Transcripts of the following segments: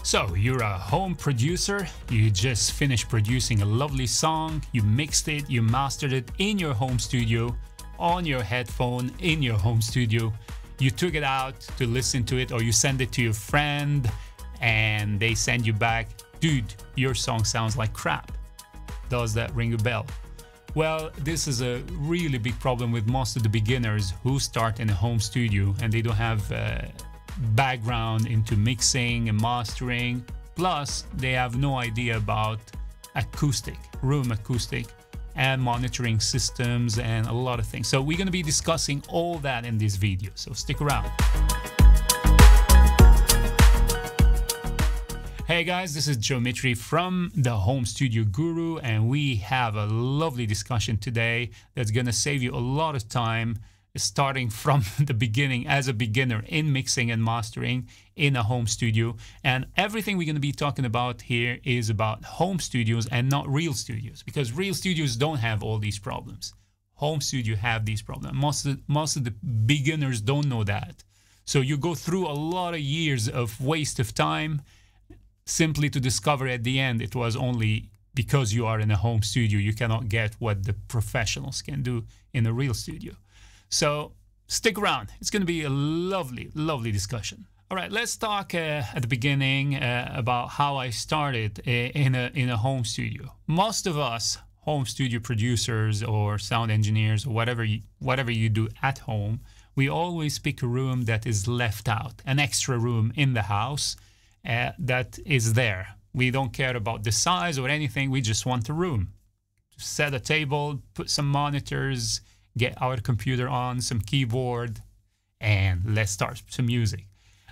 So you're a home producer, you just finished producing a lovely song, you mixed it, you mastered it in your home studio, on your headphone, in your home studio. You took it out to listen to it, or you send it to your friend and they send you back, dude, your song sounds like crap. Does that ring a bell? Well, this is a really big problem with most of the beginners who start in a home studio and they don't have background into mixing and mastering. Plus, they have no idea about acoustic, room acoustic, and monitoring systems and a lot of things. So we're going to be discussing all that in this video, so stick around. Hey guys, this is Joe Mitri from the Home Studio Guru, and we have a lovely discussion today that's going to save you a lot of time starting from the beginning as a beginner in mixing and mastering in a home studio. And everything we're going to be talking about here is about home studios and not real studios, because real studios don't have all these problems. Home studio have these problems. Most of the beginners don't know that. So you go through a lot of years of waste of time simply to discover at the end it was only because you are in a home studio. You cannot get what the professionals can do in a real studio. So stick around. It's going to be a lovely, lovely discussion. All right, let's talk at the beginning about how I started in a home studio. Most of us home studio producers or sound engineers or whatever you do at home, we always pick a room that is left out, an extra room in the house that is there. We don't care about the size or anything. We just want a room. Just set a table, put some monitors, get our computer on, some keyboard, and let's start some music.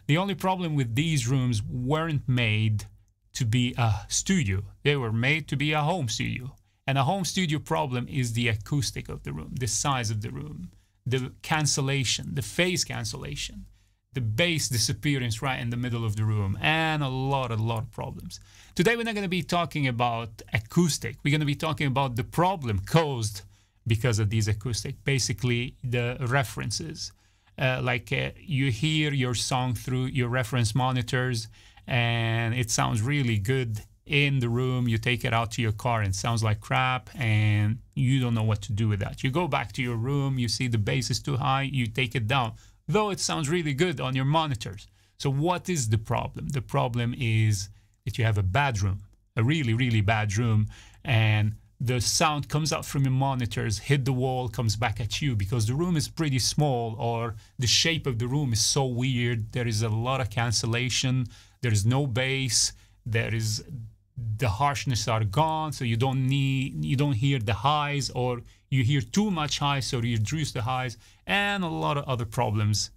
The only problem with these rooms weren't made to be a studio. They were made to be a home studio. And a home studio problem is the acoustic of the room, the size of the room, the cancellation, the phase cancellation, the bass disappearance right in the middle of the room, and a lot of problems. Today we're not going to be talking about acoustic. We're going to be talking about the problem caused because of these acoustic, basically the references. You hear your song through your reference monitors and it sounds really good in the room. You take it out to your car and it sounds like crap and you don't know what to do with that. You go back to your room, you see the bass is too high, you take it down, though it sounds really good on your monitors. So what is the problem? The problem is that you have a bad room, a really, really bad room, and the sound comes out from your monitors, hit the wall, comes back at you because the room is pretty small or the shape of the room is so weird. There is a lot of cancellation. There is no bass. The harshness are gone, so you don't hear the highs, or you hear too much highs, so you reduce the highs, and a lot of other problems.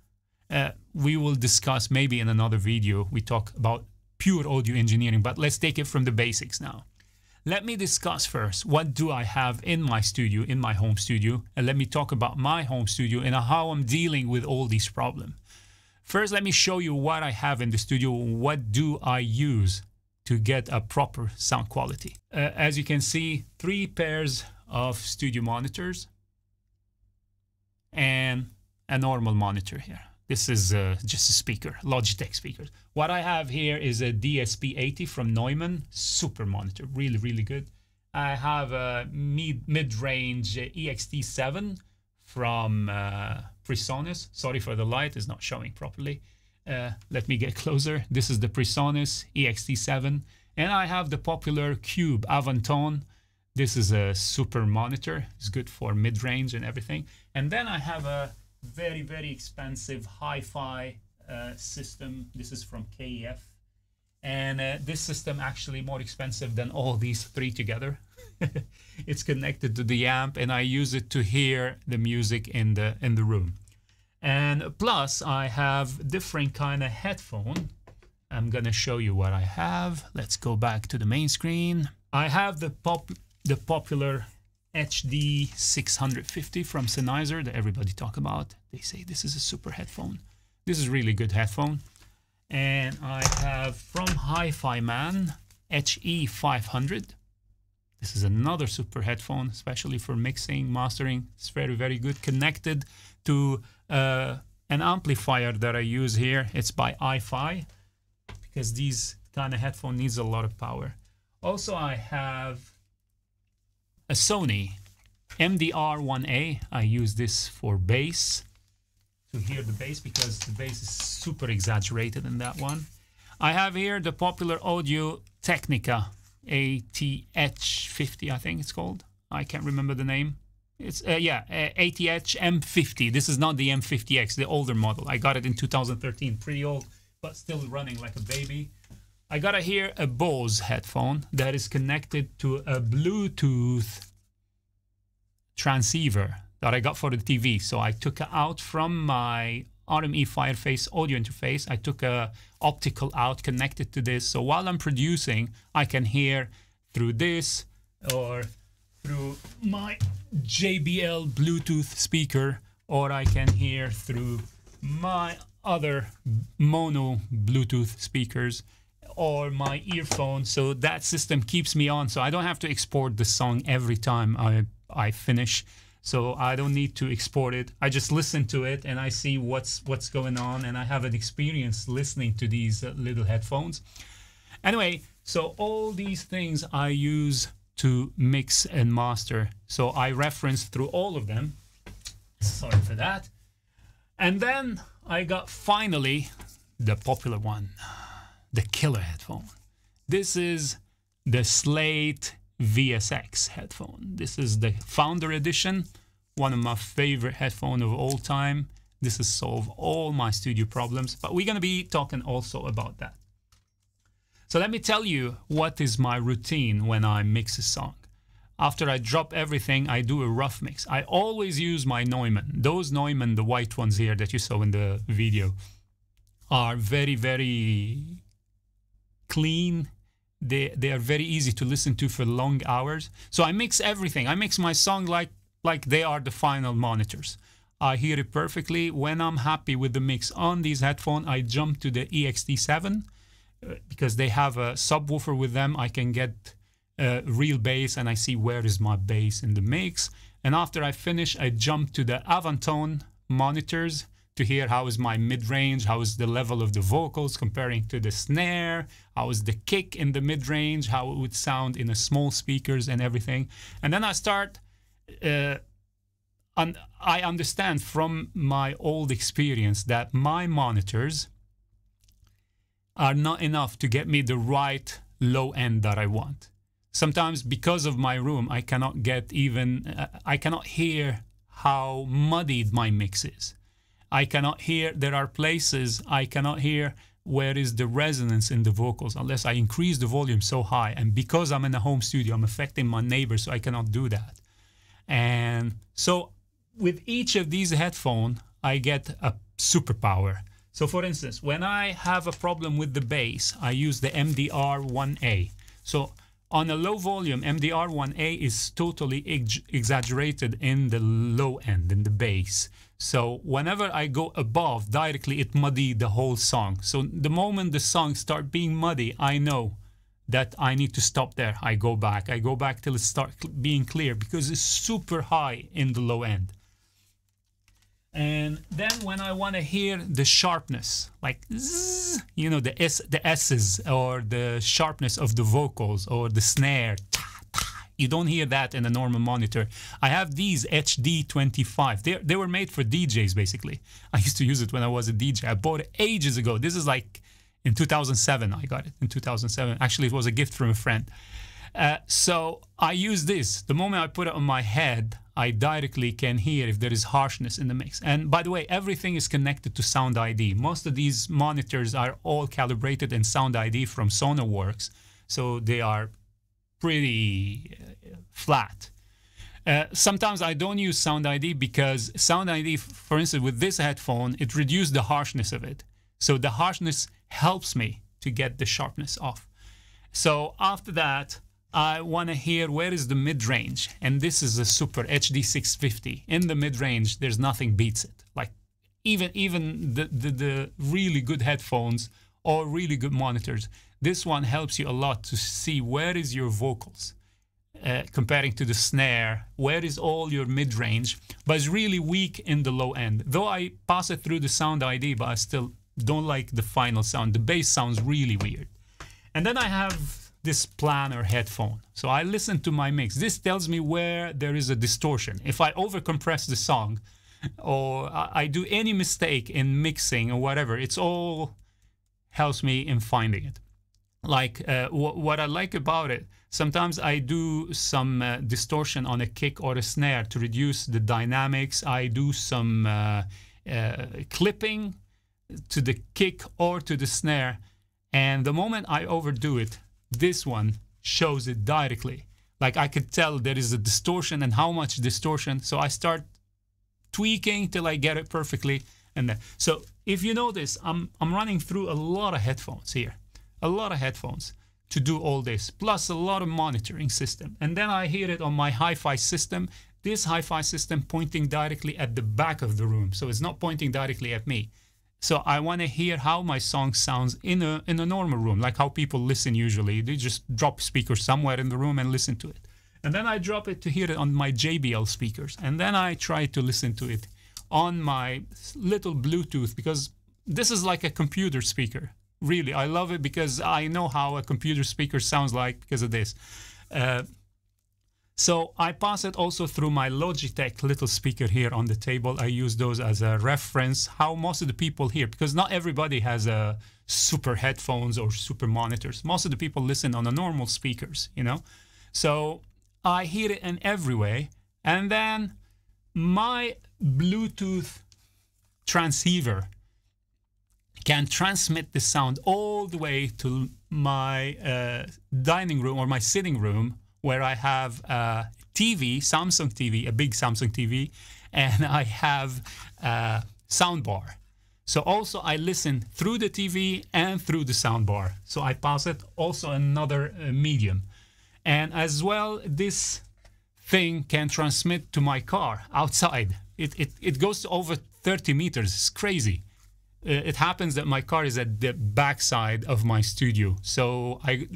We will discuss maybe in another video. We talk about pure audio engineering, but let's take it from the basics now. Let me discuss first, what do I have in my studio, in my home studio, and let me talk about my home studio and how I'm dealing with all these problems. First, let me show you what I have in the studio. What do I use to get a proper sound quality? As you can see, 3 pairs of studio monitors and a normal monitor here. This is just a speaker, Logitech speakers. What I have here is a DSP-80 from Neumann, super monitor, really, really good. I have a mid-range EXT7 from PreSonus. Sorry for the light, it's not showing properly. Let me get closer. This is the PreSonus EXT7. And I have the popular Cube Avantone. This is a super monitor. It's good for mid-range and everything. And then I have a very, very expensive hi-fi system. This is from KEF. And this system actually more expensive than all these 3 together. It's connected to the amp and I use it to hear the music in the room. And plus I have different kind of headphone. I'm gonna show you what I have. Let's go back to the main screen. I have the popular HD 650 from Sennheiser that everybody talk about. They say this is a super headphone. This is really good headphone. And I have from Hi-Fi Man HE 500. This is another super headphone, especially for mixing, mastering. It's very, very good. Connected to an amplifier that I use here. It's by iFi, because these kind of headphone needs a lot of power. Also, I have a Sony MDR1A. I use this for bass, to hear the bass, because the bass is super exaggerated in that one. I have here the popular Audio Technica ATH50, I think it's called. I can't remember the name. It's ATH M50. This is not the M50X, the older model. I got it in 2013, pretty old, but still running like a baby. I got here a Bose headphone that is connected to a Bluetooth transceiver that I got for the TV. So I took it out from my RME Fireface audio interface. I took a optical out, connected to this. So while I'm producing, I can hear through this or through my JBL Bluetooth speaker, or I can hear through my other mono Bluetooth speakers or my earphone. So that system keeps me on, so I don't have to export the song every time I finish. So I don't need to export it. I just listen to it and I see what's going on, and I have an experience listening to these little headphones. Anyway, so all these things I use to mix and master. So I reference through all of them. Sorry for that. And then I got finally the popular one, the killer headphone. This is the Slate VSX headphone. This is the Founder Edition, one of my favorite headphones of all time. This has solved all my studio problems, but we're going to be talking also about that. So let me tell you what is my routine when I mix a song. After I drop everything, I do a rough mix. I always use my Neumann. Those Neumann, the white ones here that you saw in the video, are very, very clean. They are very easy to listen to for long hours. So I mix everything. I mix my song like they are the final monitors. I hear it perfectly. When I'm happy with the mix on these headphones, I jump to the EXT7 because they have a subwoofer with them. I can get real bass and I see where is my bass in the mix. And after I finish, I jump to the Avantone monitors to hear how is my mid-range, how is the level of the vocals comparing to the snare, how is the kick in the mid-range, how it would sound in the small speakers and everything. And then I start, and I understand from my old experience that my monitors are not enough to get me the right low end that I want. Sometimes because of my room, I cannot get even, I cannot hear how muddied my mix is. I cannot hear, there are places I cannot hear where is the resonance in the vocals unless I increase the volume so high. And because I'm in a home studio, I'm affecting my neighbors, so I cannot do that. And so with each of these headphones, I get a superpower. So for instance, when I have a problem with the bass, I use the MDR1A. So on a low volume, MDR1A is totally exaggerated in the low end, in the bass. So whenever I go above, directly it muddies the whole song. So the moment the song starts being muddy, I know that I need to stop there. I go back till it starts being clear because it's super high in the low end. And then when I want to hear the sharpness, like zzz, you know, the S's or the sharpness of the vocals or the snare, you don't hear that in a normal monitor. I have these HD25. They were made for DJs, basically. I used to use it when I was a DJ. I bought it ages ago. This is like in 2007. I got it in 2007. Actually, it was a gift from a friend. So I use this. The moment I put it on my head, I directly can hear if there is harshness in the mix. And by the way, everything is connected to Sound ID. Most of these monitors are all calibrated in Sound ID from SonarWorks. So they are pretty flat. Sometimes I don't use Sound ID because Sound ID, for instance, with this headphone, it reduced the harshness of it. So the harshness helps me to get the sharpness off. So after that, I want to hear where is the mid-range. And this is a super HD650. In the mid-range, there's nothing beats it. Like even the really good headphones or really good monitors, this one helps you a lot to see where is your vocals comparing to the snare, where is all your mid-range, but it's really weak in the low end. Though I pass it through the Sound ID, but I still don't like the final sound. The bass sounds really weird. And then I have this planar headphone. So I listen to my mix. This tells me where there is a distortion. If I overcompress the song or I do any mistake in mixing or whatever, it's all helps me in finding it. Like what I like about it, sometimes I do some distortion on a kick or a snare to reduce the dynamics. I do some clipping to the kick or to the snare. And the moment I overdo it, this one shows it directly. Like I could tell there is a distortion and how much distortion. So I start tweaking till I get it perfectly. And then, so if you notice, I'm running through a lot of headphones here. A lot of headphones to do all this, plus a lot of monitoring system. And then I hear it on my hi-fi system. This hi-fi system pointing directly at the back of the room. So it's not pointing directly at me. So I want to hear how my song sounds in a normal room, like how people listen usually. They just drop speakers somewhere in the room and listen to it. And then I drop it to hear it on my JBL speakers. And then I try to listen to it on my little Bluetooth, because this is like a computer speaker. Really, I love it because I know how a computer speaker sounds like because of this. So I pass it also through my Logitech little speaker here on the table. I use those as a reference, how most of the people hear, because not everybody has super headphones or super monitors. Most of the people listen on the normal speakers, you know. So I hear it in every way. And then my Bluetooth transceiver can transmit the sound all the way to my dining room or my sitting room, where I have a TV, Samsung TV, a big Samsung TV, and I have a soundbar. So also I listen through the TV and through the soundbar. So I pass it also another medium. And as well, this thing can transmit to my car outside. It goes to over 30 meters. It's crazy. It happens that my car is at the back side of my studio. So I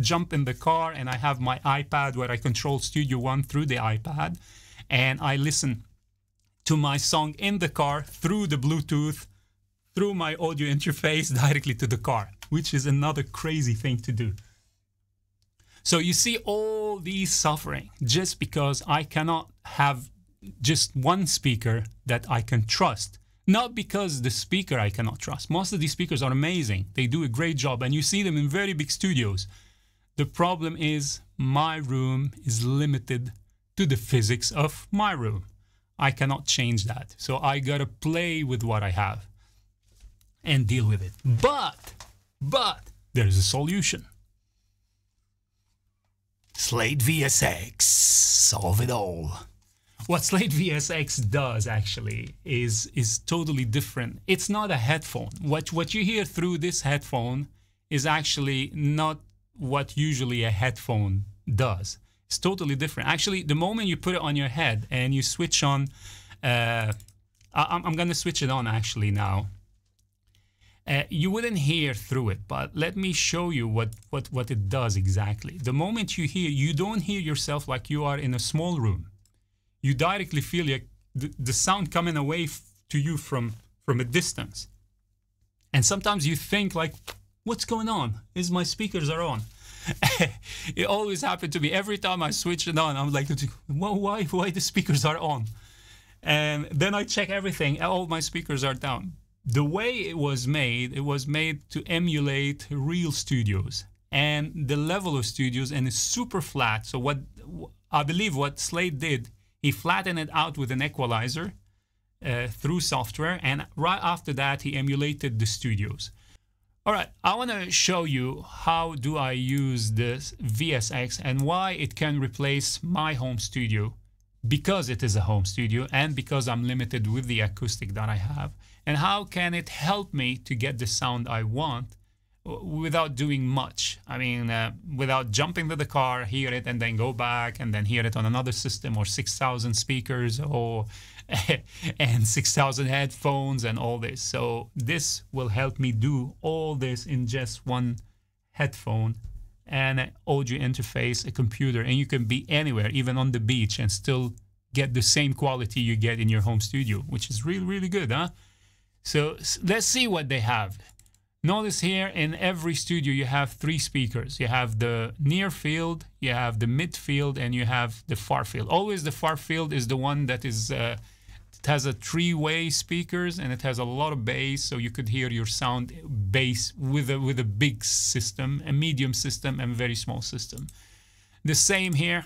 jump in the car and I have my iPad where I control Studio One through the iPad. And I listen to my song in the car through the Bluetooth, through my audio interface directly to the car, which is another crazy thing to do. So you see all these suffering just because I cannot have just one speaker that I can trust. Not because the speaker I cannot trust. Most of these speakers are amazing. They do a great job and you see them in very big studios. The problem is my room is limited to the physics of my room. I cannot change that. So I gotta play with what I have and deal with it. But there is a solution. Slate VSX, solve it all. What Slate VSX does actually is totally different. It's not a headphone. What you hear through this headphone is actually not what usually a headphone does. It's totally different. Actually, the moment you put it on your head and you switch on, I'm going to switch it on actually now. You wouldn't hear through it, but let me show you what it does exactly. The moment you hear, you don't hear yourself like you are in a small room. You directly feel like the sound coming away to you from a distance. And sometimes you think like, what's going on? Is my speakers are on? It always happened to me. Every time I switch it on, I'm like, well, why the speakers are on? And then I check everything. All my speakers are down. The way it was made to emulate real studios and the level of studios, and it's super flat. So what I believe what Slate did, he flattened it out with an equalizer through software, and right after that, he emulated the studios. All right, I want to show you how do I use this VSX and why it can replace my home studio, because it is a home studio and because I'm limited with the acoustic that I have. And how can it help me to get the sound I want without doing much? I mean, without jumping to the car, hear it, and then go back and then hear it on another system, or 6,000 speakers, or and 6,000 headphones and all this. So this will help me do all this in just one headphone and an audio interface, a computer, and you can be anywhere, even on the beach, and still get the same quality you get in your home studio, which is really, really good, huh? So let's see what they have. Notice here in every studio you have 3 speakers. You have the near field, you have the mid field, and you have the far field. Always the far field is the one that is it has a 3-way speakers, and it has a lot of bass, so you could hear your sound bass with a big system, a medium system, and very small system. The same here.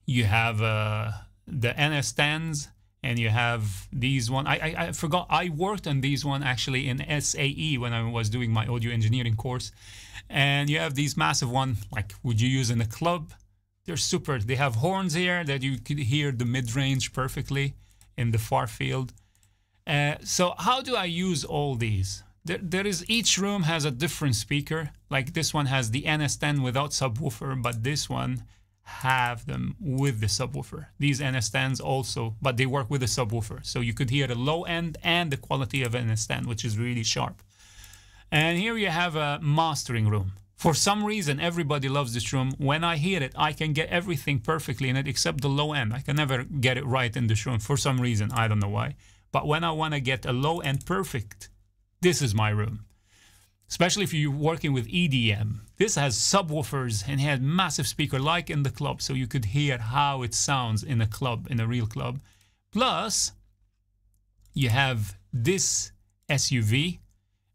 You have the NS10s. And you have these one. I forgot. I worked on these one actually in SAE when I was doing my audio engineering course. And you have these massive one, like would you use in a club? They're super. They have horns here that you could hear the mid-range perfectly in the far field. So how do I use all these? There is, each room has a different speaker. Like this one has the NS10 without subwoofer, but this one have them with the subwoofer. These NS10s also, but they work with the subwoofer. So you could hear the low end and the quality of NS10, which is really sharp. And here you have a mastering room. For some reason, everybody loves this room. When I hear it, I can get everything perfectly in it except the low end. I can never get it right in this room for some reason. I don't know why. But when I want to get a low end perfect, this is my room. Especially if you're working with EDM. This has subwoofers and has massive speaker like in the club, so you could hear how it sounds in a club, in a real club. Plus, you have this SUV,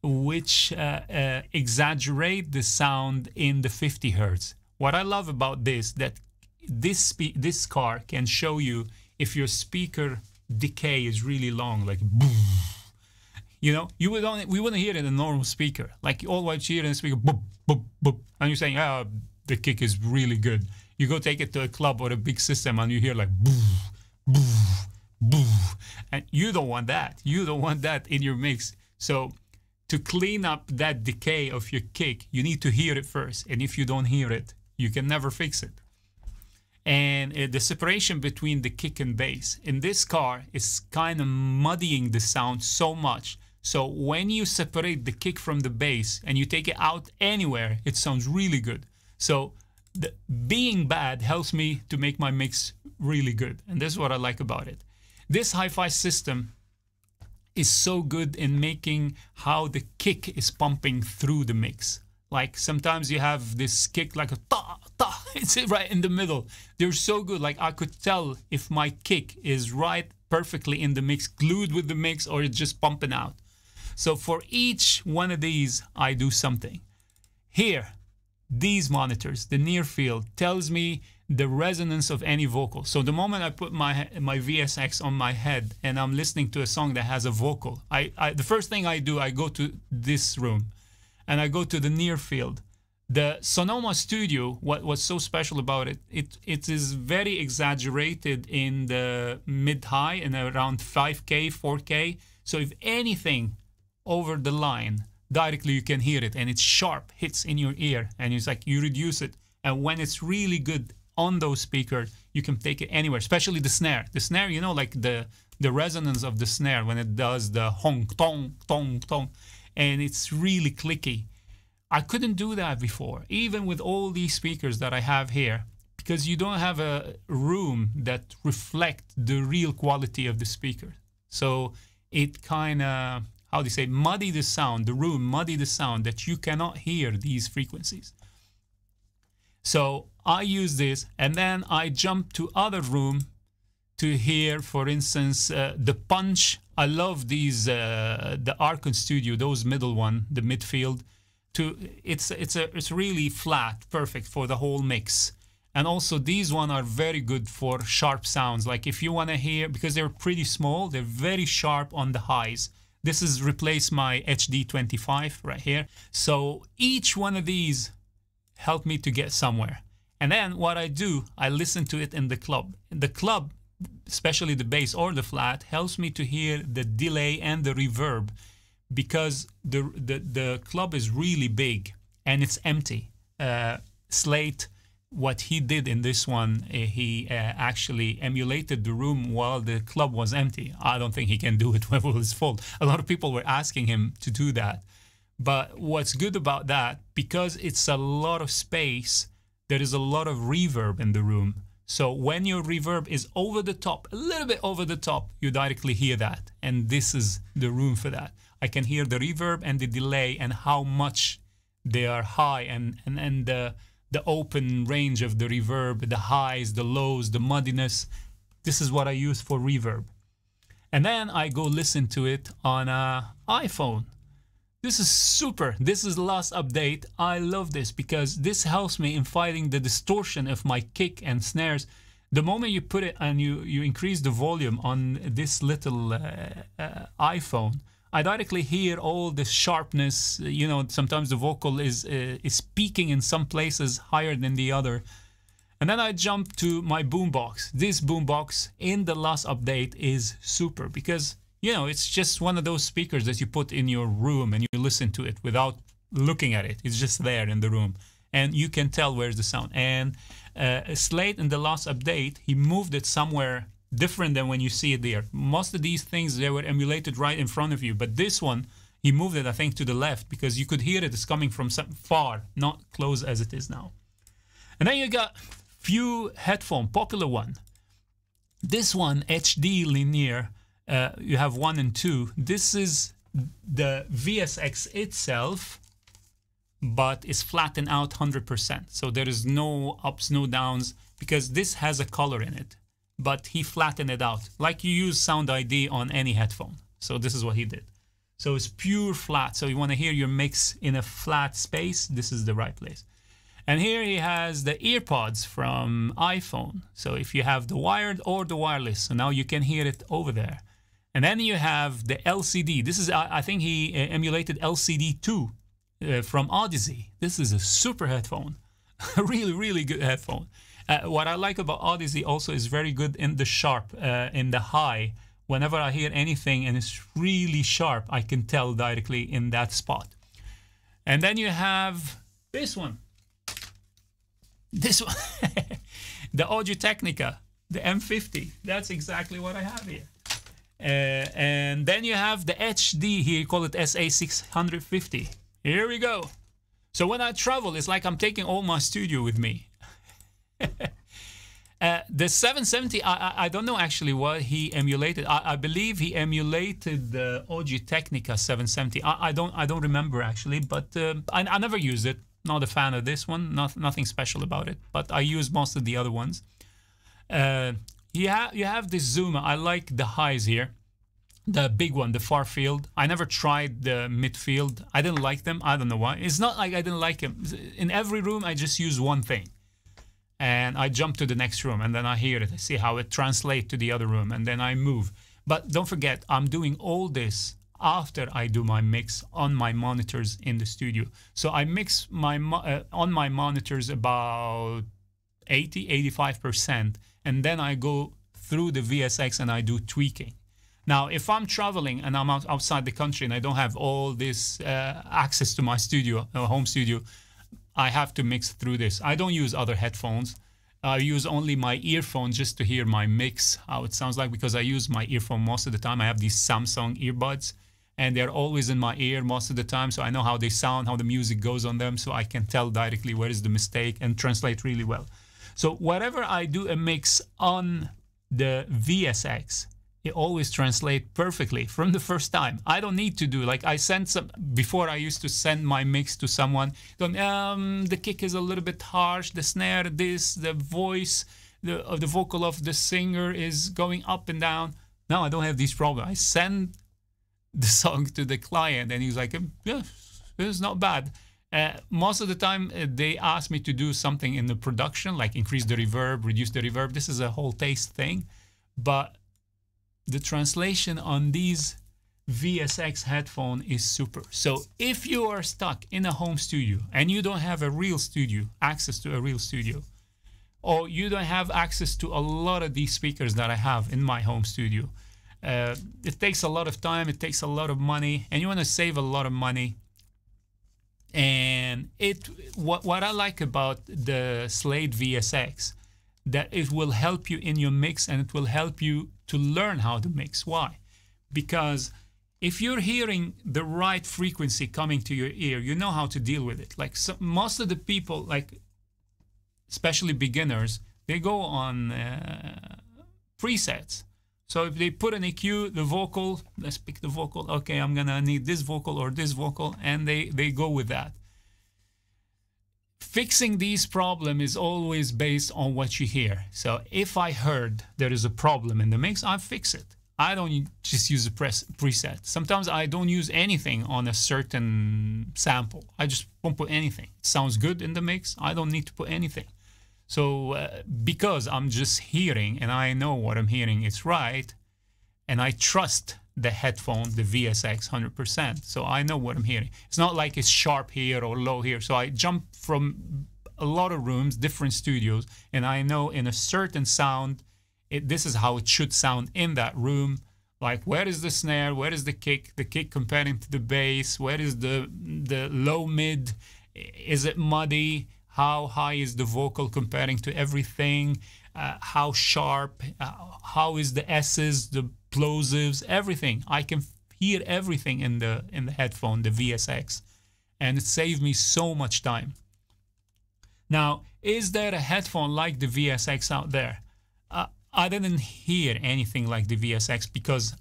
which exaggerate the sound in the 50 hertz. What I love about this, that this car can show you if your speaker decay is really long, like boom. You know, we wouldn't hear it in a normal speaker. Like you always hear it in a speaker, boop, boop, boop. And you're saying, oh, the kick is really good. You go take it to a club or a big system and you hear like, boo, boo, boo. And you don't want that. You don't want that in your mix. So to clean up that decay of your kick, you need to hear it first. And if you don't hear it, you can never fix it. And the separation between the kick and bass in this car is kind of muddying the sound so much. So when you separate the kick from the bass and you take it out anywhere, it sounds really good. So being bad helps me to make my mix really good. And this is what I like about it. This hi-fi system is so good in making how the kick is pumping through the mix. Like sometimes you have this kick like a ta, ta, it's right in the middle. They're so good. Like I could tell if my kick is right perfectly in the mix, glued with the mix, or it's just pumping out. So for each one of these, I do something. Here, these monitors, the near field, tells me the resonance of any vocal. So the moment I put my VSX on my head and I'm listening to a song that has a vocal, the first thing I do, I go to this room and I go to the near field. The Sonoma Studio, what's so special about it, it is very exaggerated in the mid-high and around 5K, 4K. So if anything over the line, directly you can hear it and it's sharp, hits in your ear, and it's like you reduce it. And when it's really good on those speakers, you can take it anywhere, especially the snare. The snare, you know, like the resonance of the snare when it does the honk, tong, tong, tong, and it's really clicky. I couldn't do that before, even with all these speakers that I have here, because you don't have a room that reflect the real quality of the speaker. So it kind of, how do you say, muddy the sound, the room muddy the sound that you cannot hear these frequencies. So I use this and then I jump to other room to hear, for instance, the punch. I love these, the Archon Studio, those middle one, the midfield. It's really flat, perfect for the whole mix. And also these one are very good for sharp sounds. Like if you want to hear, because they're pretty small, they're very sharp on the highs. This has replaced my HD25 right here. So each one of these help me to get somewhere. And then what I do, I listen to it in the club. In the club, especially the bass or the flat, helps me to hear the delay and the reverb, because the club is really big and it's empty. Slate, what he did in this one, he actually emulated the room while the club was empty. I don't think he can do it when it was full. A lot of people were asking him to do that. But what's good about that, because it's a lot of space, there is a lot of reverb in the room. So when your reverb is over the top, a little bit over the top, you directly hear that. And this is the room for that. I can hear the reverb and the delay and how much they are high, and the open range of the reverb, the highs, the lows, the muddiness. This is what I use for reverb. And then I go listen to it on an iPhone. This is super. This is the last update. I love this because this helps me in fighting the distortion of my kick and snares. The moment you put it and you increase the volume on this little iPhone, I directly hear all the sharpness. You know, sometimes the vocal is peaking in some places higher than the other. And then I jump to my boombox. This boombox in the last update is super because, you know, it's just one of those speakers that you put in your room and you listen to it without looking at it. It's just there in the room and you can tell where's the sound. And Slate in the last update, he moved it somewhere different than when you see it there. Most of these things, they were emulated right in front of you, but this one, he moved it, I think, to the left because you could hear it is coming from some far, not close as it is now. And then you got few headphone, popular one. This one, HD linear, you have 1 and 2. This is the VSX itself, but it's flattened out 100%. So there is no ups, no downs, because this has a color in it, but he flattened it out like you use Sound ID on any headphone. So this is what he did. So it's pure flat. So you want to hear your mix in a flat space, this is the right place. And here he has the earpods from iPhone. So if you have the wired or the wireless, so now you can hear it over there. And then you have the LCD. This is, I think he emulated LCD2 from Odyssey. This is a super headphone. Really, really good headphone. What I like about Odyssey also is very good in the sharp, in the high. Whenever I hear anything and it's really sharp, I can tell directly in that spot. And then you have this one. This one, the Audio Technica, the M50. That's exactly what I have here. And then you have the HD here, you call it SA650. Here we go. So when I travel, it's like I'm taking all my studio with me. The 770, I don't know actually what he emulated. I believe he emulated the Audio Technica 770. I don't remember actually, but I never used it. Not a fan of this one, nothing special about it, but I use most of the other ones. You have this zoomer. I like the highs here, the big one, the far field. I never tried the midfield. I didn't like them. I don't know why. It's not like I didn't like them. In every room, I just use one thing, and I jump to the next room, and then I hear it. I see how it translates to the other room, and then I move. But don't forget, I'm doing all this after I do my mix on my monitors in the studio. So I mix my on my monitors about 80–85%, and then I go through the VSX and I do tweaking. Now, if I'm traveling and I'm outside the country and I don't have all this access to my studio, home studio, I have to mix through this. I don't use other headphones. I use only my earphones just to hear my mix, how it sounds like, because I use my earphone most of the time. I have these Samsung earbuds, and they're always in my ear most of the time, so I know how they sound, how the music goes on them, so I can tell directly where is the mistake and translate really well. So wherever I do a mix on the VSX, it always translates perfectly from the first time. I don't need to do, like I sent some, before I used to send my mix to someone, the kick is a little bit harsh, the snare, this, the voice, the vocal of the singer is going up and down. Now I don't have these problems. I send the song to the client and he's like, yeah, it's not bad. Most of the time they ask me to do something in the production, like increase the reverb, reduce the reverb. This is a whole taste thing, but the translation on these VSX headphone is super. So if you are stuck in a home studio and you don't have a real studio, access to a real studio, or you don't have access to a lot of these speakers that I have in my home studio, it takes a lot of time, it takes a lot of money, and you want to save a lot of money. And what I like about the Slate VSX, that it will help you in your mix and it will help you to learn how to mix. Why? Because if you're hearing the right frequency coming to your ear, you know how to deal with it. Like most of the people, like especially beginners, they go on presets. So if they put an EQ, the vocal, let's pick the vocal. Okay, I'm gonna need this vocal or this vocal, and they go with that. Fixing these problems is always based on what you hear. So if I heard there is a problem in the mix, I fix it. I don't just use a preset. Sometimes I don't use anything on a certain sample. I just won't put anything. It sounds good in the mix. I don't need to put anything. So because I'm just hearing and I know what I'm hearing is right, and I trust the headphone, the VSX 100%. So I know what I'm hearing. It's not like it's sharp here or low here. So I jump from a lot of rooms, different studios, and I know in a certain sound, this is how it should sound in that room. Like, where is the snare? Where is the kick comparing to the bass? Where is the low mid? Is it muddy? How high is the vocal comparing to everything? How sharp? How is the S's, the plosives, everything? I can hear everything in the headphone, the VSX, and it saved me so much time. Now, is there a headphone like the VSX out there? I didn't hear anything like the VSX because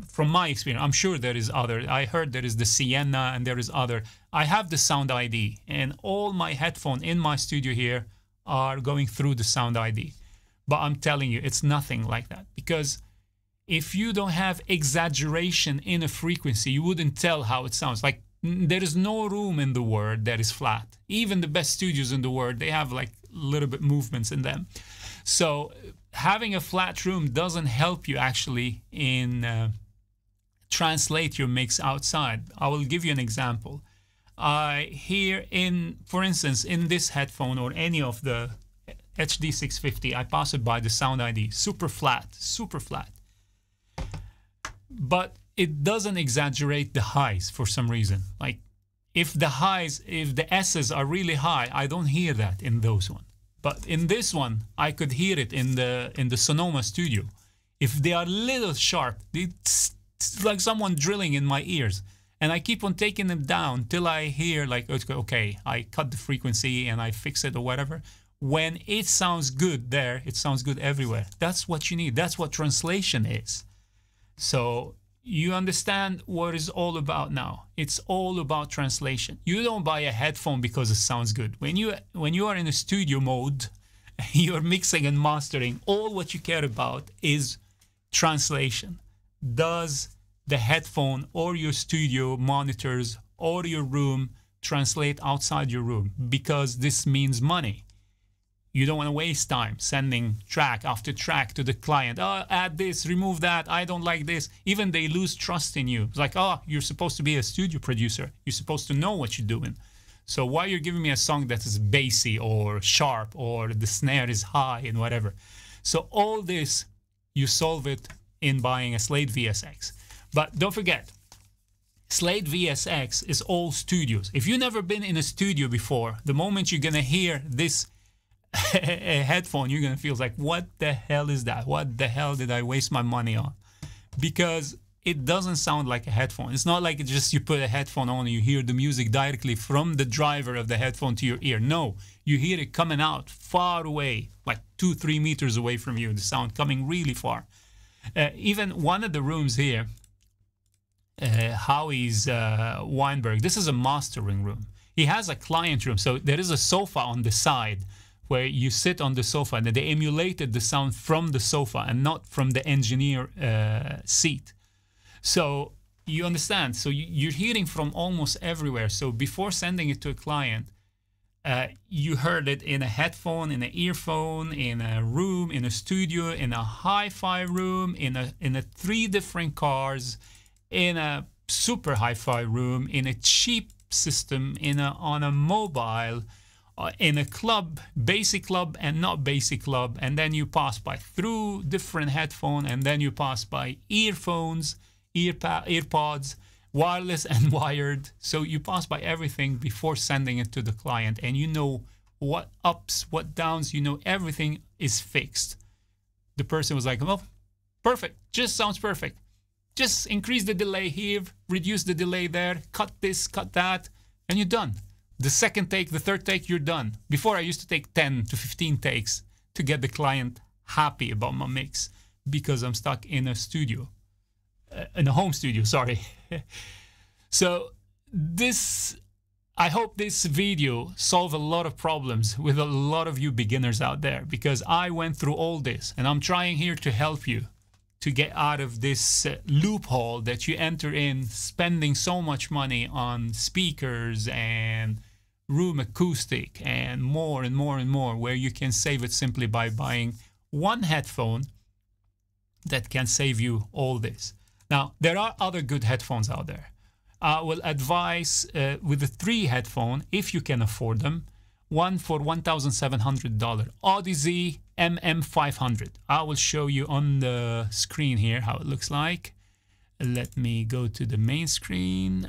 from my experience, I'm sure there is other. I heard there is the Sienna and there is other. I have the Sound ID, and all my headphones in my studio here are going through the Sound ID. But I'm telling you, it's nothing like that, because if you don't have exaggeration in a frequency, you wouldn't tell how it sounds. Like, there is no room in the world that is flat. Even the best studios in the world, they have like a little bit movements in them. So having a flat room doesn't help you actually in translate your mix outside. I will give you an example. Here for instance, in this headphone or any of the HD650, I pass it by the Sound ID. Super flat, super flat. But it doesn't exaggerate the highs for some reason. Like, if the S's are really high, I don't hear that in those ones. But in this one, I could hear it in the Sonoma studio. If they are little sharp, it's like someone drilling in my ears. And I keep on taking them down till I hear like, okay, I cut the frequency and I fix it or whatever. When it sounds good there, it sounds good everywhere. That's what you need. That's what translation is. So you understand what it's all about now. It's all about translation. You don't buy a headphone because it sounds good. When you are in a studio mode, you're mixing and mastering, all what you care about is translation. Does the headphone or your studio monitors or your room translate outside your room? Because this means money. You don't want to waste time sending track after track to the client. Oh, add this, remove that. I don't like this. Even they lose trust in you. It's like, oh, you're supposed to be a studio producer. You're supposed to know what you're doing. So why you're giving me a song that is bassy or sharp or the snare is high and whatever? So all this, you solve it in buying a Slate VSX. But don't forget, Slate VSX is all studios. If you've never been in a studio before, the moment you're going to hear this a headphone, you're gonna feel like, what the hell is that? What the hell did I waste my money on? Because it doesn't sound like a headphone. It's not like it's just you put a headphone on and you hear the music directly from the driver of the headphone to your ear. No, you hear it coming out far away, like 2-3 meters away from you, the sound coming really far. Even one of the rooms here, Howie's Weinberg, this is a mastering room. He has a client room, so there is a sofa on the side where you sit on the sofa, and they emulated the sound from the sofa and not from the engineer seat. So you understand. So you're hearing from almost everywhere. So before sending it to a client, you heard it in a headphone, in an earphone, in a room, in a studio, in a hi-fi room, in a 3 different cars, in a super hi-fi room, in a cheap system, on a mobile, in a club, basic club and not basic club, and then you pass by through different headphones, and then you pass by earphones, earpods, wireless and wired. So you pass by everything before sending it to the client, and you know what ups, what downs, you know everything is fixed. The person was like, well, perfect, just sounds perfect. Just increase the delay here, reduce the delay there, cut this, cut that, and you're done. The second take, the third take, you're done. Before I used to take 10 to 15 takes to get the client happy about my mix. because I'm stuck in a studio, in a home studio, sorry. So I hope this video solve a lot of problems with a lot of you beginners out there, because I went through all this and I'm trying here to help you to get out of this loophole that you enter in, spending so much money on speakers and room acoustic and more and more and more, where you can save it simply by buying one headphone that can save you all this. Now, there are other good headphones out there. I will advise with the 3 headphone, if you can afford them, one for $1,700, Odyssey MM500. I will show you on the screen here how it looks like. Let me go to the main screen.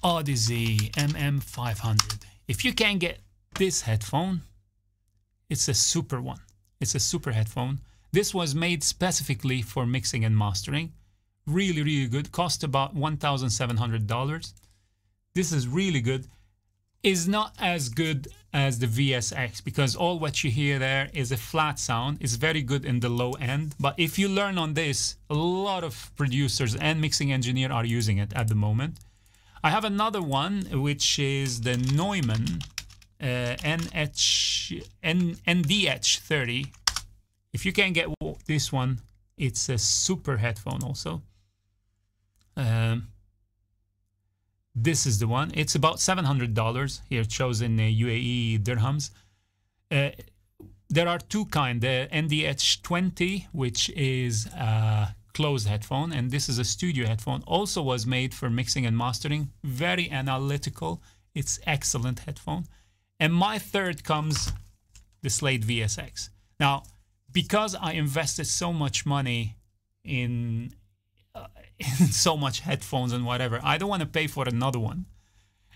Odyssey MM500. If you can get this headphone, it's a super one. It's a super headphone. This was made specifically for mixing and mastering. Really, really good. Cost about $1,700. This is really good. Is not as good as the VSX, because all what you hear there is a flat sound. It's very good in the low end. But if you learn on this, a lot of producers and mixing engineer are using it at the moment. I have another one, which is the Neumann NDH30. If you can get this one, it's a super headphone also. This is the one. It's about $700. Here it shows in UAE dirhams. There are 2 kinds. The NDH20, which is a closed headphone, and this is a studio headphone. Also was made for mixing and mastering. Very analytical. It's excellent headphone. And my third comes the Slate VSX. Now, because I invested so much money in so much headphones and whatever, I don't want to pay for another one.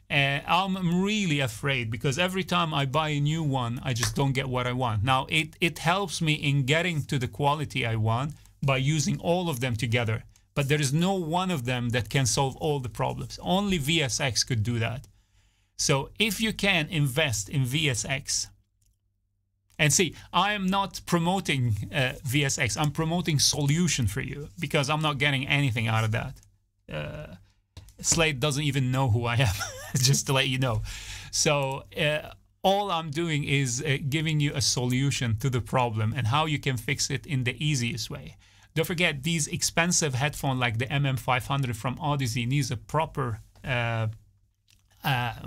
I'm really afraid, because every time I buy a new one, I just don't get what I want. Now, it helps me in getting to the quality I want by using all of them together. But there is no one of them that can solve all the problems. Only VSX could do that. So if you can invest in VSX, and see, I am not promoting VSX. I'm promoting solution for you, because I'm not getting anything out of that. Slate doesn't even know who I am, just to let you know. So all I'm doing is giving you a solution to the problem and how you can fix it in the easiest way. Don't forget, these expensive headphones like the MM500 from Odyssey needs a proper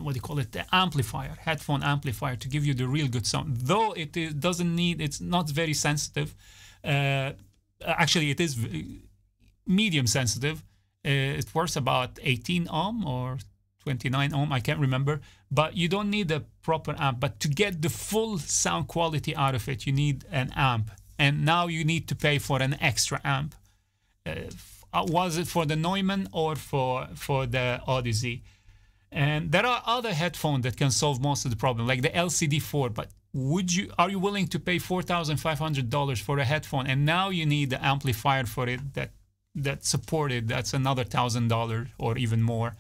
what do you call it, the amplifier, headphone amplifier, to give you the real good sound. Though it doesn't need, it's not very sensitive. Actually, it is medium sensitive. It works about 18 ohm or 29 ohm, I can't remember. But you don't need a proper amp. But to get the full sound quality out of it, you need an amp. And now you need to pay for an extra amp. Was it for the Neumann or for the Odyssey? And there are other headphones that can solve most of the problem, like the LCD4. But are you willing to pay $4,500 for a headphone, and now you need the amplifier for it that supported? That's another $1,000 or even more.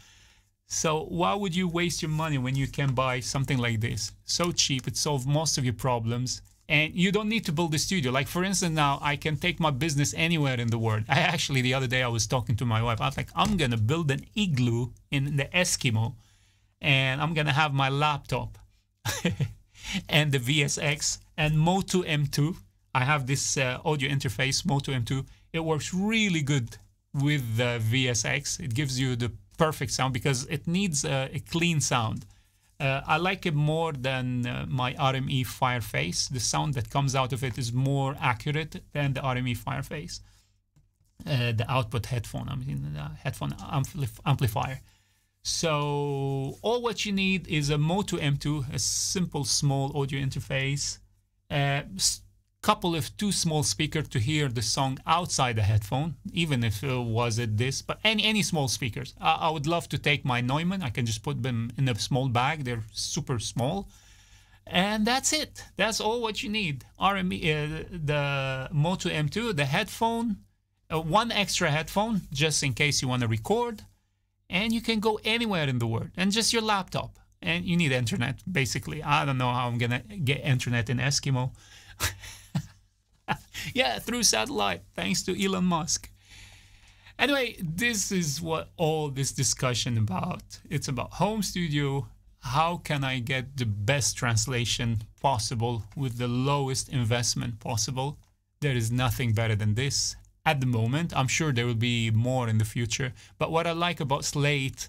So why would you waste your money when you can buy something like this? So cheap, it solves most of your problems, and you don't need to build a studio. Like, for instance, now I can take my business anywhere in the world. Actually, the other day I was talking to my wife. I was like, I'm going to build an igloo in the Eskimo, and I'm going to have my laptop and the VSX and Moto M2. I have this audio interface, Moto M2. It works really good with the VSX. It gives you the perfect sound because it needs a clean sound. I like it more than my RME Fireface. The sound that comes out of it is more accurate than the RME Fireface. The output headphone, I mean the headphone amplifier. So all what you need is a Moto M2, a simple small audio interface, couple of 2 small speakers to hear the song outside the headphone, even if it was it this, but any small speakers. I would love to take my Neumann. I can just put them in a small bag. They're super small. And that's it. That's all what you need. RME, the Moto M2, the headphone, 1 extra headphone, just in case you want to record. And you can go anywhere in the world. And just your laptop. And you need internet, basically. I don't know how I'm going to get internet in Eskimo. Yeah, through satellite, thanks to Elon Musk. Anyway, this is what all this discussion about. It's about home studio. How can I get the best translation possible with the lowest investment possible? There is nothing better than this at the moment. I'm sure there will be more in the future. But what I like about Slate,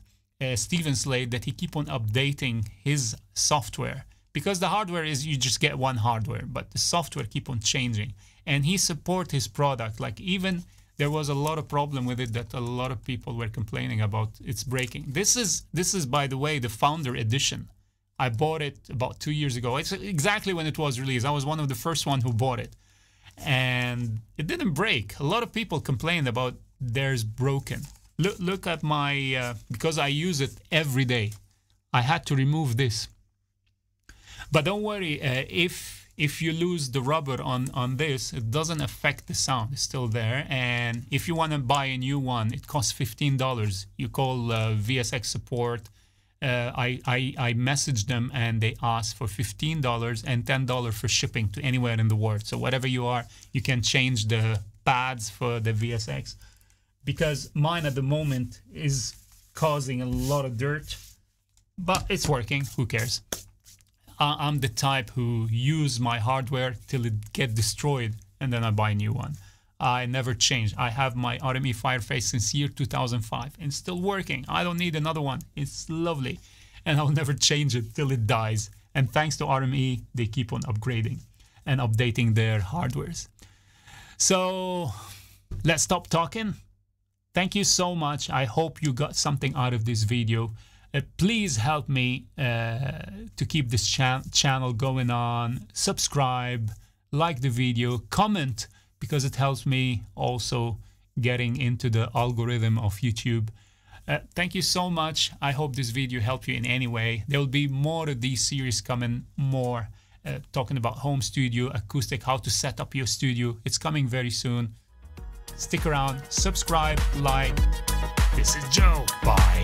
Steven Slate, that he keep on updating his software, because the hardware is you just get one hardware, but the software keep on changing, and he support his product. Like, even there was a lot of problem with it that a lot of people were complaining about it's breaking. This is by the way the founder edition. I bought it about 2 years ago. It's exactly when it was released. I was one of the first one who bought it, and it didn't break. A lot of people complained about theirs broken. Look at my because I use it every day. I had to remove this. But don't worry, if you lose the rubber on this, it doesn't affect the sound. It's still there. And if you want to buy a new one, it costs $15. You call VSX support. I messaged them and they asked for $15 and $10 for shipping to anywhere in the world. So whatever you are, you can change the pads for the VSX. Because mine at the moment is causing a lot of dirt, but it's working. Who cares? I'm the type who use my hardware till it get destroyed and then I buy a new one. I never change. I have my RME Fireface since year 2005 and still working. I don't need another one. It's lovely, and I'll never change it till it dies. And thanks to RME, they keep on upgrading and updating their hardwares. So let's stop talking. Thank you so much. I hope you got something out of this video. Please help me to keep this channel going on. Subscribe, like the video, comment, because it helps me also getting into the algorithm of YouTube. Thank you so much. I hope this video helped you in any way. There will be more of these series coming, more talking about home studio, acoustic, how to set up your studio. It's coming very soon. Stick around, subscribe, like. This is Joe. Bye.